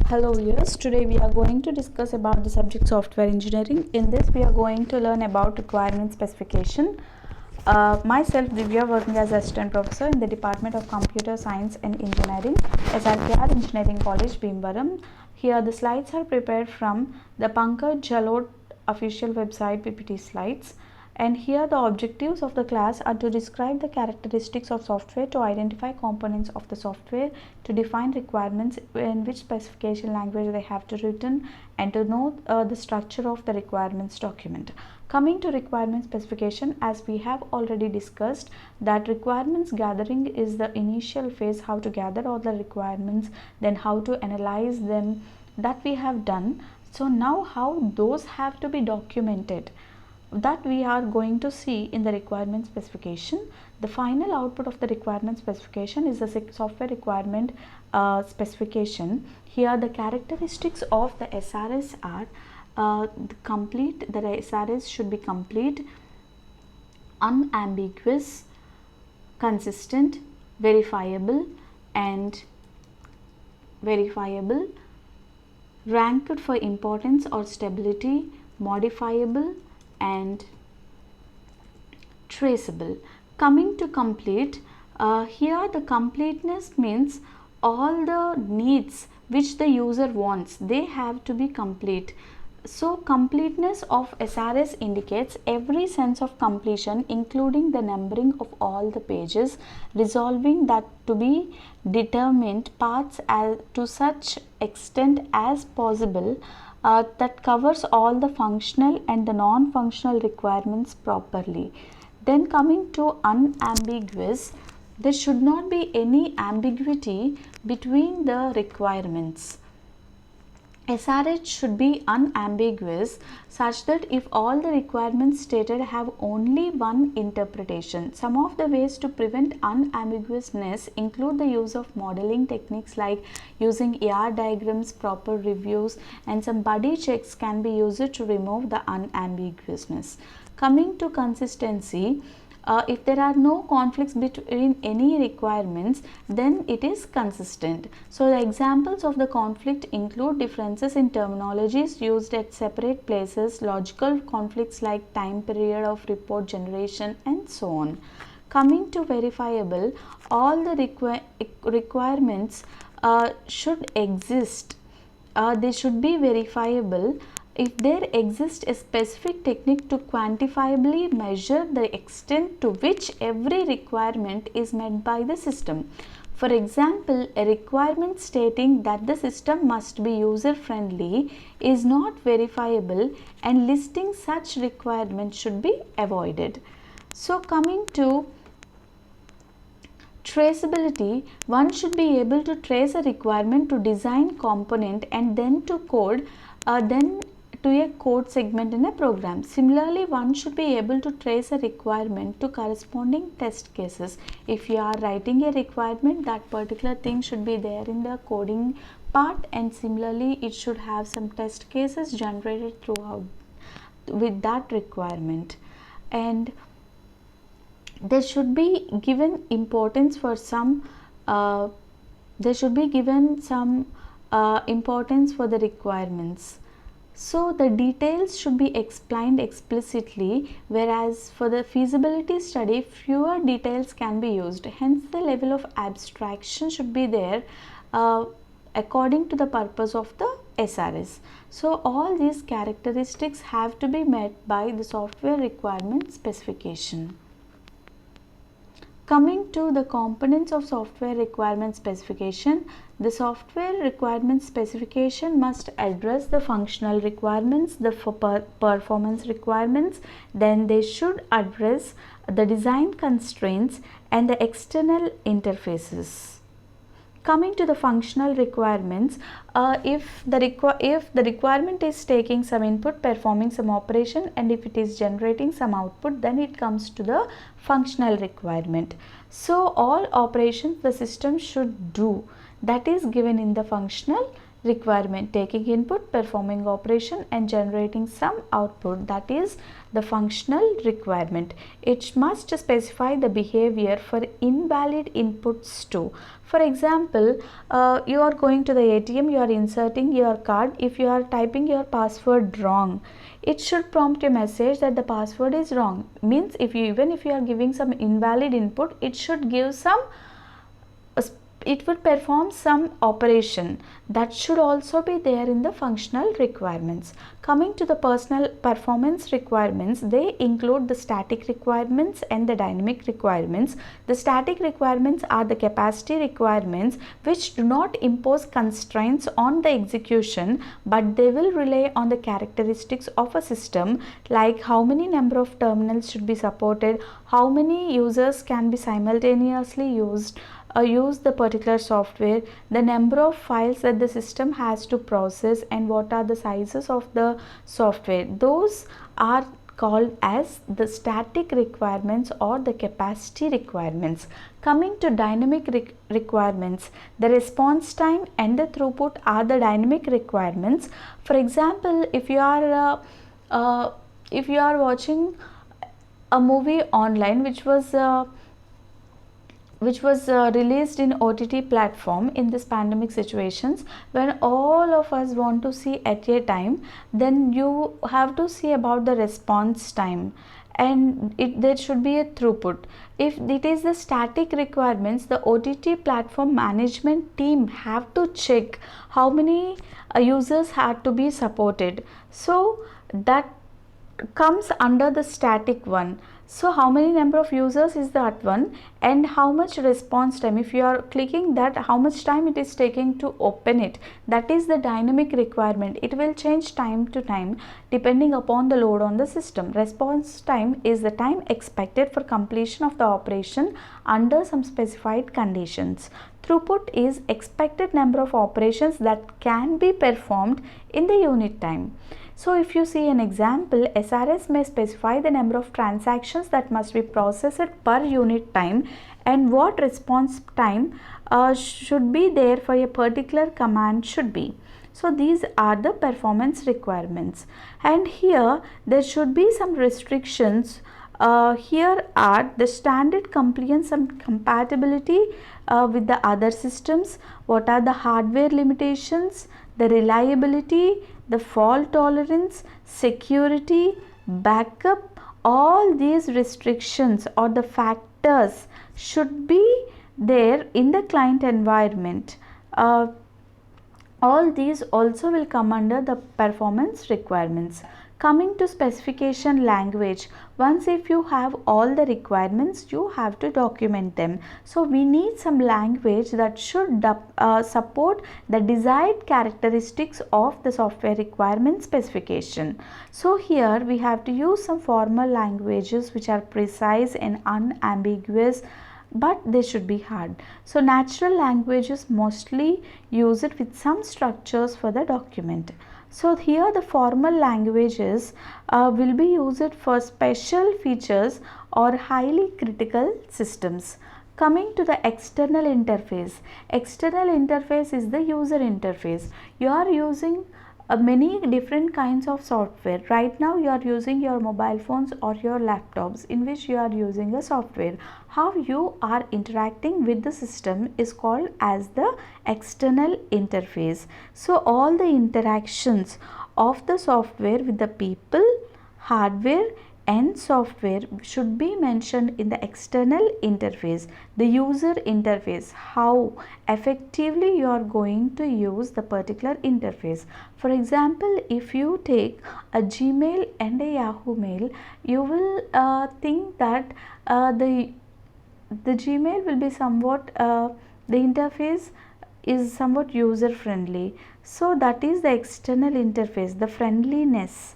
Hello viewers, today we are going to discuss about the subject software engineering. In this we are going to learn about requirement specification. Myself Divya, working as assistant professor in the Department of Computer Science and Engineering, SRKR Engineering College, Bhimavaram. Here the slides are prepared from the Pankaj Jalot official website PPT slides. And here the objectives of the class are to describe the characteristics of software, to identify components of the software, to define requirements in which specification language they have to written, and to know the structure of the requirements document. Coming to requirement specification, as we have already discussed that requirements gathering is the initial phase, how to gather all the requirements, then how to analyze them, that we have done. So now how those have to be documented, that we are going to see in the requirement specification. The final output of the requirement specification is the software requirement specification. Here the characteristics of the SRS are the SRS should be complete, unambiguous, consistent, verifiable, ranked for importance or stability, modifiable, and traceable. Coming to complete, here the completeness means all the needs which the user wants, they have to be complete. So completeness of SRS indicates every sense of completion, including the numbering of all the pages, resolving that to be determined parts to such extent as possible, that covers all the functional and the non-functional requirements properly. Then coming to unambiguous, there should not be any ambiguity between the requirements. SRH should be unambiguous such that if all the requirements stated have only one interpretation. Some of the ways to prevent unambiguousness include the use of modeling techniques like using AR diagrams, proper reviews, and some buddy checks can be used to remove the unambiguousness. Coming to consistency, if there are no conflicts between any requirements, then it is consistent. So the examples of the conflict include differences in terminologies used at separate places, logical conflicts like time period of report generation, and so on. Coming to verifiable, all the requirements should exist. They should be verifiable if there exists a specific technique to quantifiably measure the extent to which every requirement is met by the system. For example, a requirement stating that the system must be user-friendly is not verifiable, and listing such requirements should be avoided. So coming to traceability, one should be able to trace a requirement to design component and then to code, to a code segment in a program. Similarly, one should be able to trace a requirement to corresponding test cases. If you are writing a requirement, that particular thing should be there in the coding part, and similarly it should have some test cases generated throughout with that requirement. And there should be given importance for some importance for the requirements. So the details should be explained explicitly, whereas for the feasibility study fewer details can be used. Hence the level of abstraction should be there according to the purpose of the SRS. So all these characteristics have to be met by the software requirement specification. Coming to the components of software requirement specification, the software requirement specification must address the functional requirements, the performance requirements, then they should address the design constraints and the external interfaces. Coming to the functional requirements, if the requirement is taking some input, performing some operation, and if it is generating some output, then it comes to the functional requirement. So all operations the system should do, that is given in the functional requirement, taking input, performing operation and generating some output, that is the functional requirement. It must specify the behavior for invalid inputs too. For example, you are going to the ATM, you are inserting your card. If you are typing your password wrong, it should prompt a message that the password is wrong. Means even if you are giving some invalid input, it should give some, it would perform some operation. That should also be there in the functional requirements. Coming to the personal performance requirements, they include the static requirements and the dynamic requirements. The static requirements are the capacity requirements which do not impose constraints on the execution, but they will rely on the characteristics of a system, like how many number of terminals should be supported, how many users can be simultaneously use the particular software, the number of files that the system has to process, and what are the sizes of the software. Those are called as the static requirements or the capacity requirements. Coming to dynamic requirements, the response time and the throughput are the dynamic requirements. For example, if you are watching a movie online which was released in OTT platform in this pandemic situations, when all of us want to see at a time, then you have to see about the response time, and there should be a throughput. If it is the static requirements, the OTT platform management team have to check how many users had to be supported. So that comes under the static one. So how many number of users is that one, and how much response time, if you are clicking that, how much time it is taking to open it, that is the dynamic requirement. It will change time to time depending upon the load on the system. Response time is the time expected for completion of the operation under some specified conditions. Throughput is expected number of operations that can be performed in the unit time. So if you see an example, SRS may specify the number of transactions that must be processed per unit time and what response time should be there for a particular command should be. So these are the performance requirements, and here there should be some restrictions. Here are the standard compliance and compatibility with the other systems, what are the hardware limitations, the reliability, the fault tolerance, security, backup. All these restrictions or the factors should be there in the client environment. All these also will come under the performance requirements. Coming to specification language, once if you have all the requirements, you have to document them. So we need some language that should support the desired characteristics of the software requirement specification. So here we have to use some formal languages which are precise and unambiguous, but they should be hard. So natural languages mostly use it with some structures for the document. So here the formal languages will be used for special features or highly critical systems. Coming to the external interface. External interface is the user interface. You are using many different kinds of software. Right now you are using your mobile phones or your laptops in which you are using a software. How you are interacting with the system is called as the external interface. So all the interactions of the software with the people, hardware and software should be mentioned in the external interface. The user interface, how effectively you are going to use the particular interface. For example, if you take a Gmail and a Yahoo Mail, you will think that the Gmail will be somewhat, the interface is somewhat user friendly. So that is the external interface, the friendliness.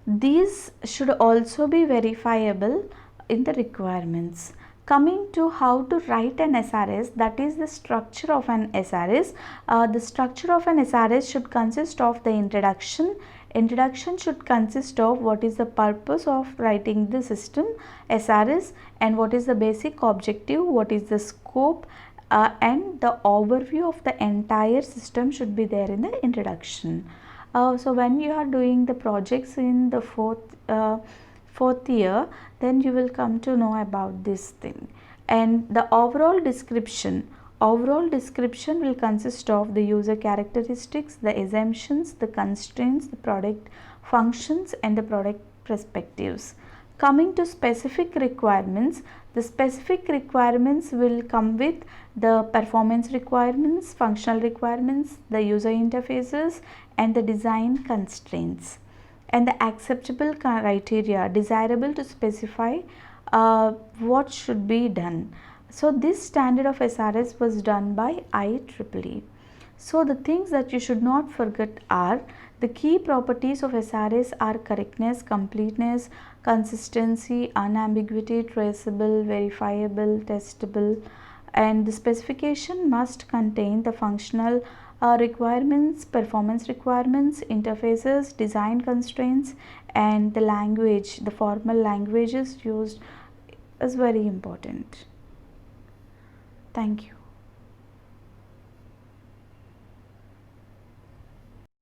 These should also be verifiable in the requirements. Coming to how to write an SRS, that is the structure of an SRS. The structure of an SRS should consist of the introduction. Introduction should consist of what is the purpose of writing the system SRS and what is the basic objective, what is the scope, and the overview of the entire system should be there in the introduction. So when you are doing the projects in the fourth year, then you will come to know about this thing. And the overall description will consist of the user characteristics, the assumptions, the constraints, the product functions, and the product perspectives. Coming to specific requirements, the specific requirements will come with the performance requirements, functional requirements, the user interfaces, and the design constraints, and the acceptable criteria desirable to specify what should be done. So this standard of SRS was done by IEEE. So the things that you should not forget are the key properties of SRS are correctness, completeness, consistency, unambiguity, traceable, verifiable, testable, and the specification must contain the functional requirements, performance requirements, interfaces, design constraints, and the language, the formal languages used is very important. Thank you.